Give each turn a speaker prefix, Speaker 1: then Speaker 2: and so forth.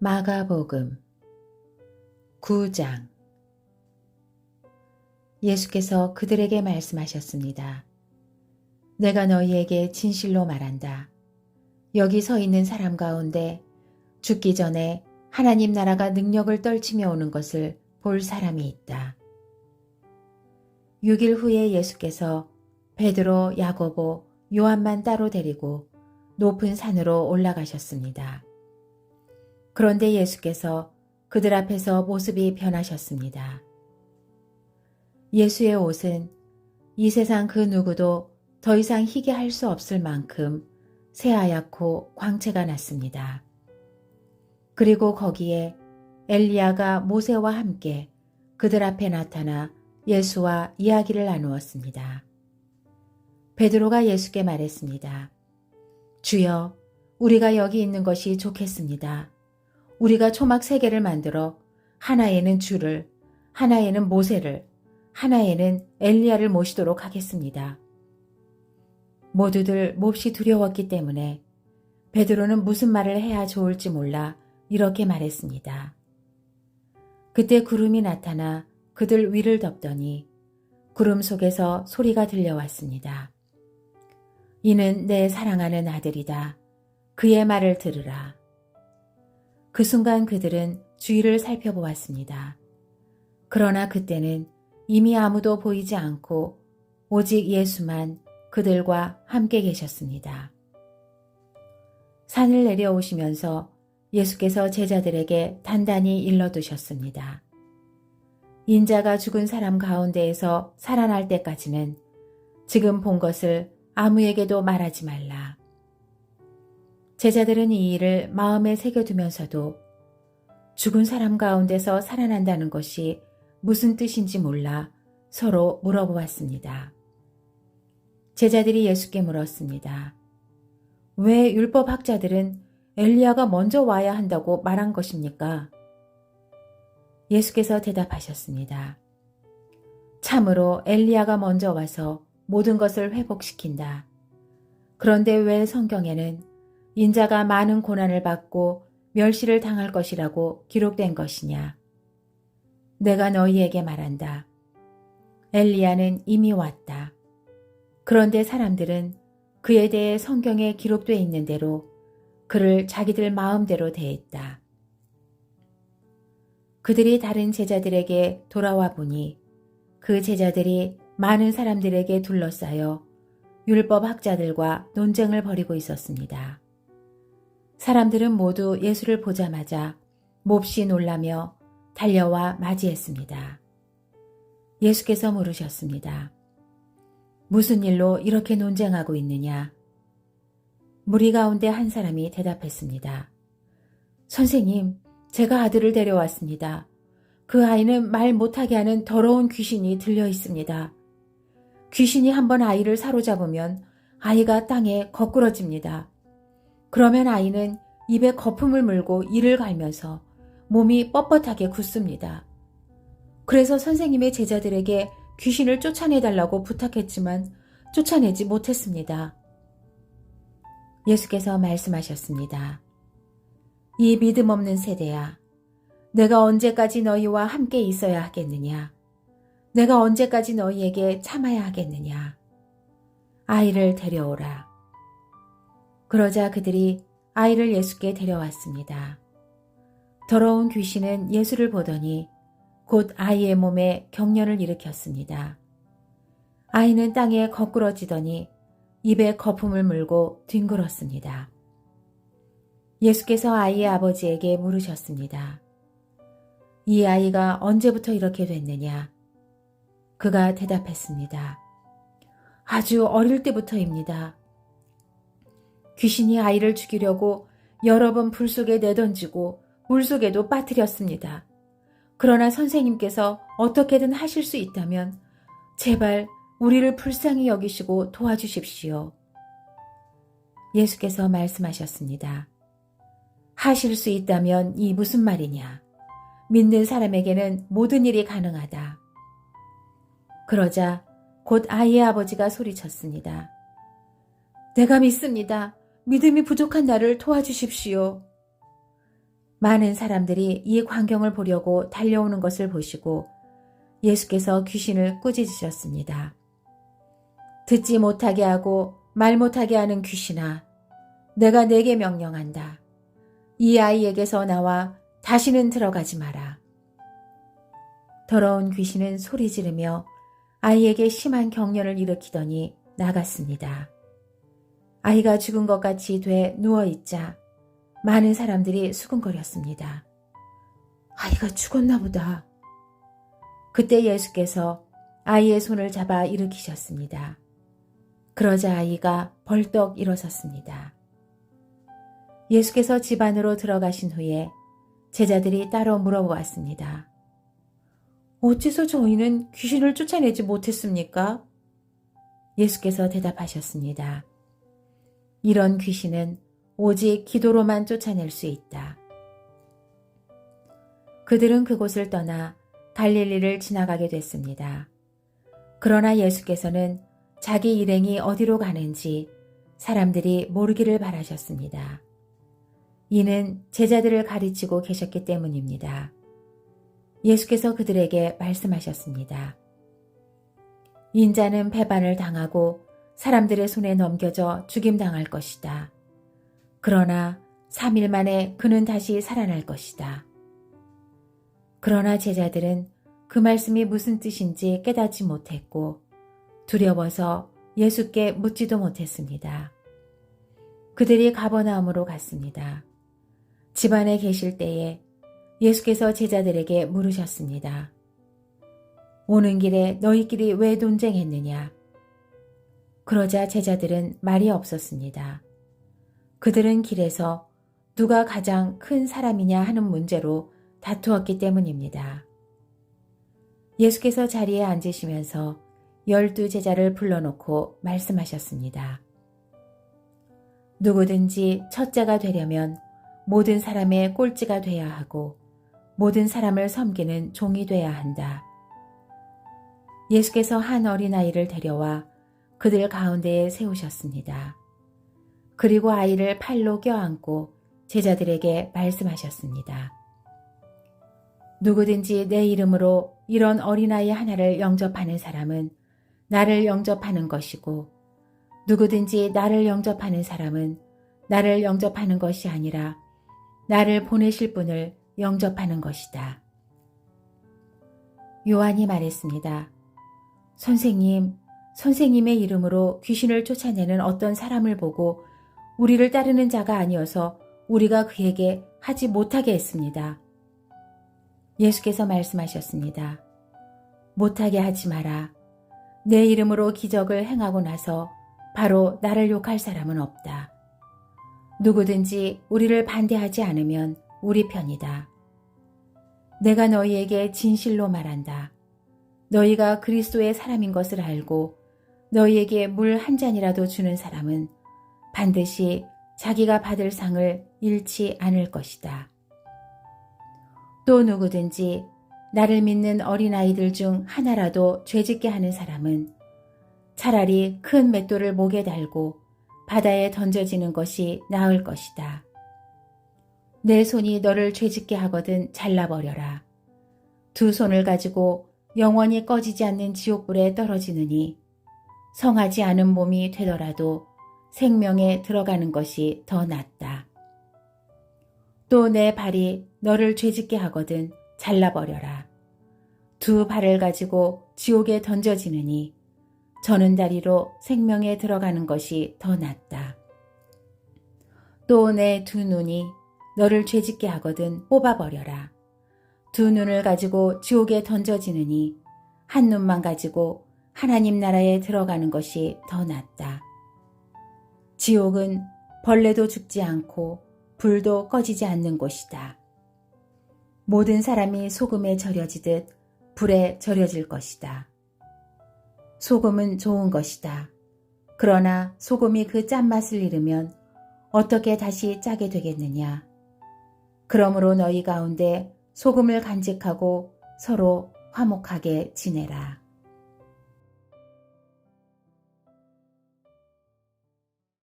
Speaker 1: 마가복음 9장. 예수께서 그들에게 말씀하셨습니다. 내가 너희에게 진실로 말한다. 여기 서 있는 사람 가운데 죽기 전에 하나님 나라가 능력을 떨치며 오는 것을 볼 사람이 있다. 6일 후에 예수께서 베드로, 야고보, 요한만 따로 데리고 높은 산으로 올라가셨습니다. 그런데 예수께서 그들 앞에서 모습이 변하셨습니다. 예수의 옷은 이 세상 그 누구도 더 이상 희게 할 수 없을 만큼 새하얗고 광채가 났습니다. 그리고 거기에 엘리야가 모세와 함께 그들 앞에 나타나 예수와 이야기를 나누었습니다. 베드로가 예수께 말했습니다. 주여, 우리가 여기 있는 것이 좋겠습니다. 우리가 초막 3개를 만들어 하나에는 주를, 하나에는 모세를, 하나에는 엘리야를 모시도록 하겠습니다. 모두들 몹시 두려웠기 때문에 베드로는 무슨 말을 해야 좋을지 몰라 이렇게 말했습니다. 그때 구름이 나타나 그들 위를 덮더니 구름 속에서 소리가 들려왔습니다. 이는 내 사랑하는 아들이다. 그의 말을 들으라. 그 순간 그들은 주위를 살펴보았습니다. 그러나 그때는 이미 아무도 보이지 않고 오직 예수만 그들과 함께 계셨습니다. 산을 내려오시면서 예수께서 제자들에게 단단히 일러두셨습니다. 인자가 죽은 사람 가운데에서 살아날 때까지는 지금 본 것을 아무에게도 말하지 말라. 제자들은 이 일을 마음에 새겨두면서도 죽은 사람 가운데서 살아난다는 것이 무슨 뜻인지 몰라 서로 물어보았습니다. 제자들이 예수께 물었습니다. 왜 율법학자들은 엘리야가 먼저 와야 한다고 말한 것입니까? 예수께서 대답하셨습니다. 참으로 엘리야가 먼저 와서 모든 것을 회복시킨다. 그런데 왜 성경에는 인자가 많은 고난을 받고 멸시를 당할 것이라고 기록된 것이냐? 내가 너희에게 말한다. 엘리야는 이미 왔다. 그런데 사람들은 그에 대해 성경에 기록되어 있는 대로 그를 자기들 마음대로 대했다. 그들이 다른 제자들에게 돌아와 보니 그 제자들이 많은 사람들에게 둘러싸여 율법 학자들과 논쟁을 벌이고 있었습니다. 사람들은 모두 예수를 보자마자 몹시 놀라며 달려와 맞이했습니다. 예수께서 물으셨습니다. 무슨 일로 이렇게 논쟁하고 있느냐? 무리 가운데 한 사람이 대답했습니다. 선생님, 제가 아들을 데려왔습니다. 그 아이는 말 못하게 하는 더러운 귀신이 들려 있습니다. 귀신이 한번 아이를 사로잡으면 아이가 땅에 거꾸러집니다. 그러면 아이는 입에 거품을 물고 이를 갈면서 몸이 뻣뻣하게 굳습니다. 그래서 선생님의 제자들에게 귀신을 쫓아내달라고 부탁했지만 쫓아내지 못했습니다. 예수께서 말씀하셨습니다. 이 믿음 없는 세대야, 내가 언제까지 너희와 함께 있어야 하겠느냐? 내가 언제까지 너희에게 참아야 하겠느냐? 아이를 데려오라. 그러자 그들이 아이를 예수께 데려왔습니다. 더러운 귀신은 예수를 보더니 곧 아이의 몸에 경련을 일으켰습니다. 아이는 땅에 거꾸러지더니 입에 거품을 물고 뒹굴었습니다. 예수께서 아이의 아버지에게 물으셨습니다. 이 아이가 언제부터 이렇게 됐느냐? 그가 대답했습니다. 아주 어릴 때부터입니다. 귀신이 아이를 죽이려고 여러 번 불 속에 내던지고 물 속에도 빠뜨렸습니다. 그러나 선생님께서 어떻게든 하실 수 있다면 제발 우리를 불쌍히 여기시고 도와주십시오. 예수께서 말씀하셨습니다. 하실 수 있다면 이 무슨 말이냐? 믿는 사람에게는 모든 일이 가능하다. 그러자 곧 아이의 아버지가 소리쳤습니다. 내가 믿습니다. 믿음이 부족한 나를 도와주십시오. 많은 사람들이 이 광경을 보려고 달려오는 것을 보시고 예수께서 귀신을 꾸짖으셨습니다. 듣지 못하게 하고 말 못하게 하는 귀신아, 내가 네게 명령한다. 이 아이에게서 나와 다시는 들어가지 마라. 더러운 귀신은 소리 지르며 아이에게 심한 경련을 일으키더니 나갔습니다. 아이가 죽은 것 같이 돼 누워있자 많은 사람들이 수군거렸습니다. 아이가 죽었나 보다. 그때 예수께서 아이의 손을 잡아 일으키셨습니다. 그러자 아이가 벌떡 일어섰습니다. 예수께서 집 안으로 들어가신 후에 제자들이 따로 물어보았습니다. 어째서 저희는 귀신을 쫓아내지 못했습니까? 예수께서 대답하셨습니다. 이런 귀신은 오직 기도로만 쫓아낼 수 있다. 그들은 그곳을 떠나 갈릴리를 지나가게 됐습니다. 그러나 예수께서는 자기 일행이 어디로 가는지 사람들이 모르기를 바라셨습니다. 이는 제자들을 가르치고 계셨기 때문입니다. 예수께서 그들에게 말씀하셨습니다. 인자는 배반을 당하고 사람들의 손에 넘겨져 죽임당할 것이다. 그러나 3일 만에 그는 다시 살아날 것이다. 그러나 제자들은 그 말씀이 무슨 뜻인지 깨닫지 못했고 두려워서 예수께 묻지도 못했습니다. 그들이 가버나움으로 갔습니다. 집안에 계실 때에 예수께서 제자들에게 물으셨습니다. 오는 길에 너희끼리 왜 논쟁했느냐? 그러자 제자들은 말이 없었습니다. 그들은 길에서 누가 가장 큰 사람이냐 하는 문제로 다투었기 때문입니다. 예수께서 자리에 앉으시면서 12 제자를 불러놓고 말씀하셨습니다. 누구든지 첫째가 되려면 모든 사람의 꼴찌가 돼야 하고 모든 사람을 섬기는 종이 돼야 한다. 예수께서 한 어린아이를 데려와 그들 가운데에 세우셨습니다. 그리고 아이를 팔로 껴안고 제자들에게 말씀하셨습니다. 누구든지 내 이름으로 이런 어린아이 하나를 영접하는 사람은 나를 영접하는 것이고 누구든지 나를 영접하는 사람은 나를 영접하는 것이 아니라 나를 보내실 분을 영접하는 것이다. 요한이 말했습니다. 선생님, 선생님의 이름으로 귀신을 쫓아내는 어떤 사람을 보고 우리를 따르는 자가 아니어서 우리가 그에게 하지 못하게 했습니다. 예수께서 말씀하셨습니다. 못하게 하지 마라. 내 이름으로 기적을 행하고 나서 바로 나를 욕할 사람은 없다. 누구든지 우리를 반대하지 않으면 우리 편이다. 내가 너희에게 진실로 말한다. 너희가 그리스도의 사람인 것을 알고 너희에게 물 한 잔이라도 주는 사람은 반드시 자기가 받을 상을 잃지 않을 것이다. 또 누구든지 나를 믿는 어린아이들 중 하나라도 죄짓게 하는 사람은 차라리 큰 맷돌을 목에 달고 바다에 던져지는 것이 나을 것이다. 내 손이 너를 죄짓게 하거든 잘라버려라. 두 손을 가지고 영원히 꺼지지 않는 지옥불에 떨어지느니 성하지 않은 몸이 되더라도 생명에 들어가는 것이 더 낫다. 또 내 발이 너를 죄짓게 하거든 잘라버려라. 두 발을 가지고 지옥에 던져지느니 저는 다리로 생명에 들어가는 것이 더 낫다. 또 내 두 눈이 너를 죄짓게 하거든 뽑아버려라. 두 눈을 가지고 지옥에 던져지느니 한 눈만 가지고 하나님 나라에 들어가는 것이 더 낫다. 지옥은 벌레도 죽지 않고 불도 꺼지지 않는 곳이다. 모든 사람이 소금에 절여지듯 불에 절여질 것이다. 소금은 좋은 것이다. 그러나 소금이 그 짠맛을 잃으면 어떻게 다시 짜게 되겠느냐. 그러므로 너희 가운데 소금을 간직하고 서로 화목하게 지내라.